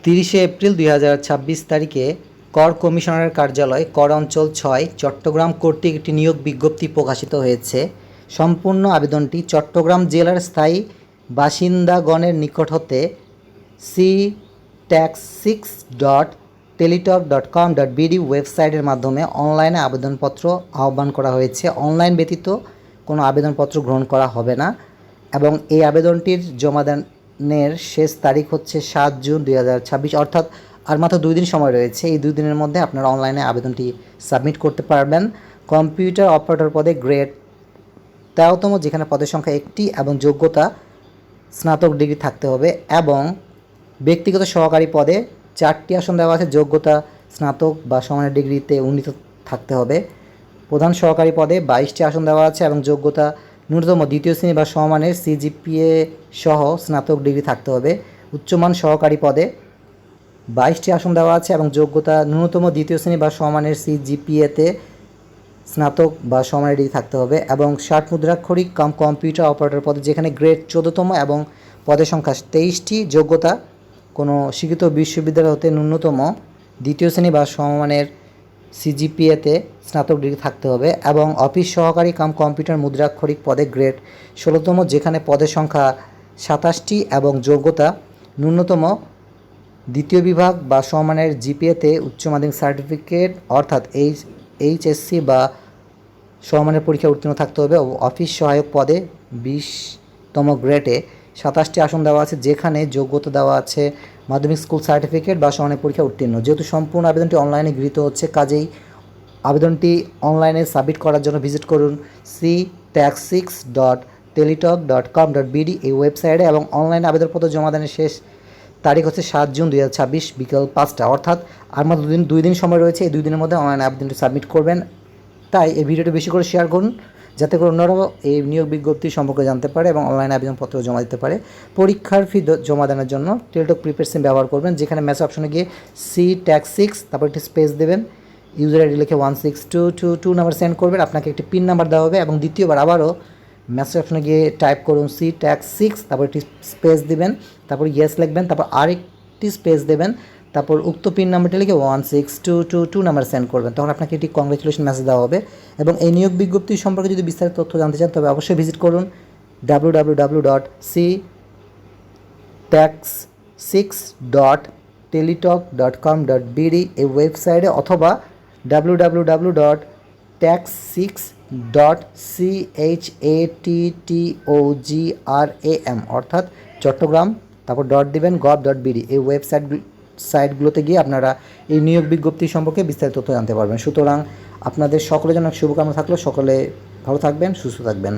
30শে April 2026 তারিখে কর কমিশনারের কার্যালয় কর অঞ্চল 6 চট্টগ্রাম কর্তৃক একটি নিয়োগ বিজ্ঞপ্তি প্রকাশিত হয়েছে। সম্পূর্ণ আবেদনটি চট্টগ্রাম জেলার স্থায়ী বাসিন্দাগণের নিকট হতে ctax6.teletalk.com.bd ওয়েবসাইটের মাধ্যমে অনলাইনে আবেদনপত্র আহ্বান করা হয়েছে। অনলাইন ব্যতীত কোনো আবেদনপত্র গ্রহণ করা হবে না এবং এই আবেদনটির জমাদানের শেষ তারিখ হচ্ছে 7 জুন 2026, অর্থাৎ আর মাত্র 2 দিন সময় রয়েছে। এই 2 দিনের মধ্যে আপনারা অনলাইনে আবেদনটি সাবমিট করতে পারবেন। কম্পিউটার অপারেটর পদে গ্রেড 13তম, যেখানে পদের সংখ্যা 1টি এবং যোগ্যতা স্নাতক ডিগ্রি থাকতে হবে, এবং ব্যক্তিগত সহকারী পদে 4টি আসন দেওয়া আছে, যোগ্যতা স্নাতক বা সমানের ডিগ্রিতে উন্নীত থাকতে হবে। প্রধান সহকারী পদে 22টি আসন দেওয়া আছে এবং যোগ্যতা ন্যূনতম দ্বিতীয় শ্রেণী বা সমমানের সিজিপিএ সহ স্নাতক ডিগ্রি থাকতে হবে। উচ্চমান সহকারী পদে 22টি আসন দেওয়া আছে এবং যোগ্যতা ন্যূনতম দ্বিতীয় শ্রেণী বা সমমানের সিজিপিএতে স্নাতক বা সমমানের ডিগ্রি থাকতে হবে। এবং 60 মুদ্রাক্ষরিক কাম কম্পিউটার অপারেটর পদে, যেখানে গ্রেড 14তম এবং পদের সংখ্যা 23টি, যোগ্যতা কোনো স্বীকৃত বিশ্ববিদ্যালয় হতে ন্যূনতম দ্বিতীয় শ্রেণী বা সমমানের সিজিপিএতে স্নাতক ডিগ্রি থাকতে হবে। এবং অফিস সহকারী কাম কম্পিউটার মুদ্রাক্ষরিক পদে গ্রেড 16তম, যেখানে পদের সংখ্যা 27টি এবং যোগ্যতা ন্যূনতম দ্বিতীয় বিভাগ বা সমমানের জিপিএতে উচ্চ মাধ্যমিক সার্টিফিকেট অর্থাৎ এইচএসসি বা সমমানের পরীক্ষা উত্তীর্ণ থাকতে হবে। অফিস সহায়ক পদে 20তম গ্রেডে 27টি আসন দেওয়া আছে, যেখানে যোগ্যতা দেওয়া আছে মাধ্যমিক স্কুল সার্টিফিকেট বা সমমানের পরীক্ষা উত্তীর্ণ। যেহেতু সম্পূর্ণ আবেদনটি অনলাইনে গৃহীত হচ্ছে, কাজেই আবেদনটি অনলাইনে সাবমিট করার জন্য ভিজিট করুন ctax6.teletalk.com.bd এই ওয়েবসাইটে, এবং অনলাইনে আবেদনপত্র জমাদানের শেষ তারিখ হচ্ছে 7 জুন 2026 বিকেল 5টা, অর্থাৎ আর মাত্র 2 দিন সময় রয়েছে। এই 2 দিনের মধ্যে অনলাইনে আবেদনটি সাবমিট করবেন। তাই এই ভিডিওটি বেশি করে শেয়ার করুন, যাতে করে অন্যরাও এই নিয়োগ বিজ্ঞপ্তি সম্পর্কে জানতে পারে এবং অনলাইনে আবেদনপত্র জমা দিতে পারে। পরীক্ষার ফি জমা দেওয়ার জন্য টেলিটক প্রিপেড সিম ব্যবহার করবেন, যেখানে মেসেজ অপশনে গিয়ে ctax6 তারপর একটি স্পেস দেবেন, ইউজার আইডি লিখে 16222 নাম্বার সেন্ড করবেন। আপনাকে একটি পিন নাম্বার দেওয়া হবে এবং দ্বিতীয়বার আবারও মেসেজ অপশনে গিয়ে টাইপ করুন ctax6 তারপর একটি স্পেস দিবেন, তারপর ইয়েস লিখবেন, তারপর আরেকটি স্পেস দেবেন, তারপর উক্ত পিন নাম্বারটি লিখে 16222 নাম্বার সেন্ড করবেন। তখন আপনাকে একটি কংগ্রেচুলেশন মেসেজ দেওয়া হবে। এবং এই নিয়োগ বিজ্ঞপ্তি সম্পর্কে যদি বিস্তারিত তথ্য জানতে চান, তবে অবশ্যই ভিজিট করুন www.ctax6.teletalk.com.bd এই ওয়েবসাইটে, অথবা www.tax6.chattogram অর্থাৎ চট্টগ্রাম তারপর .gov.bd এই সাইটগুলোতে গিয়ে আপনারা এই নিয়োগ বিজ্ঞপ্তি সম্পর্কে বিস্তারিত তথ্য জানতে পারবেন। সুতরাং আপনাদের সকলের জন্য শুভকামনা থাকলো। সকলে ভালো থাকবেন, সুস্থ থাকবেন।